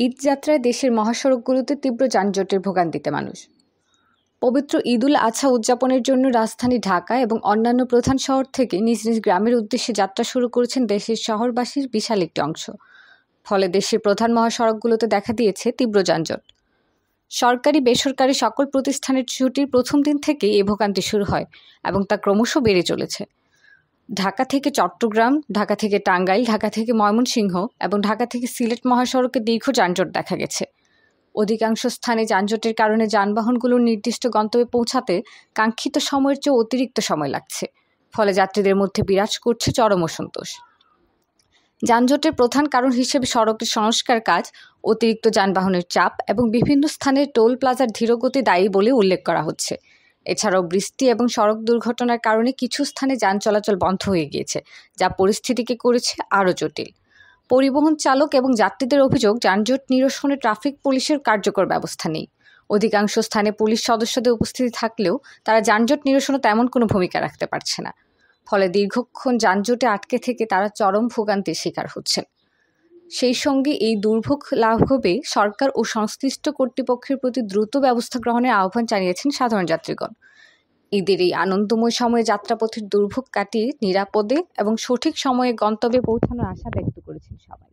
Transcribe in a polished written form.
ঈদ যাত্রায় দেশের মহাসড়কগুলোতে তীব্র যানজটের ভোগান্তিতে মানুষ। পবিত্র ঈদুল আজহা উদযাপনের জন্য রাজধানী ঢাকা এবং অন্যান্য প্রধান শহর থেকে নিজ নিজ গ্রামের উদ্দেশ্যে যাত্রা শুরু করেছেন দেশের শহরবাসীর বিশাল একটি অংশ। ফলে দেশের প্রধান মহাসড়কগুলোতে দেখা দিয়েছে তীব্র যানজট। সরকারি বেসরকারি সকল প্রতিষ্ঠানের ছুটির প্রথম দিন থেকেই এই ভোগান্তি শুরু হয় এবং তা ক্রমশ বেড়ে চলেছে। ঢাকা থেকে চট্টগ্রাম, ঢাকা থেকে টাঙ্গাইল, ঢাকা থেকে ময়মনসিংহ এবং ঢাকা থেকে সিলেট মহাসড়কে দীর্ঘ যানজট দেখা গেছে। অধিকাংশ স্থানে যানজটের কারণে যানবাহনগুলোর নির্দিষ্ট গন্তব্যে পৌঁছাতে কাঙ্ক্ষিত সময়ের চেয়ে অতিরিক্ত সময় লাগছে। ফলে যাত্রীদের মধ্যে বিরাজ করছে চরম অসন্তোষ। যানজটের প্রধান কারণ হিসেবে সড়কের সংস্কার কাজ, অতিরিক্ত যানবাহনের চাপ এবং বিভিন্ন স্থানে টোল প্লাজার ধীরগতি দায়ী বলে উল্লেখ করা হচ্ছে। এছাড়াও বৃষ্টি এবং সড়ক দুর্ঘটনার কারণে কিছু স্থানে যান চলাচল বন্ধ হয়ে গিয়েছে, যা পরিস্থিতিকে করেছে আরও জটিল। পরিবহন চালক এবং যাত্রীদের অভিযোগ, যানজট নিরসনে ট্রাফিক পুলিশের কার্যকর ব্যবস্থা নেই। অধিকাংশ স্থানে পুলিশ সদস্যদের উপস্থিতি থাকলেও তারা যানজট নিরসনে তেমন কোনো ভূমিকা রাখতে পারছে না। ফলে দীর্ঘক্ষণ যানজটে আটকে থেকে তারা চরম ভোগান্তির শিকার হচ্ছেন। সেই সঙ্গে এই দুর্ভোগ লাঘবে সরকার ও সংশ্লিষ্ট কর্তৃপক্ষের প্রতি দ্রুত ব্যবস্থা গ্রহণের আহ্বান জানিয়েছেন সাধারণ যাত্রীগণ। ঈদের এই আনন্দময় সময়ে যাত্রাপথের দুর্ভোগ কাটিয়ে নিরাপদে এবং সঠিক সময়ে গন্তব্যে পৌঁছানোর আশা ব্যক্ত করেছেন সবাই।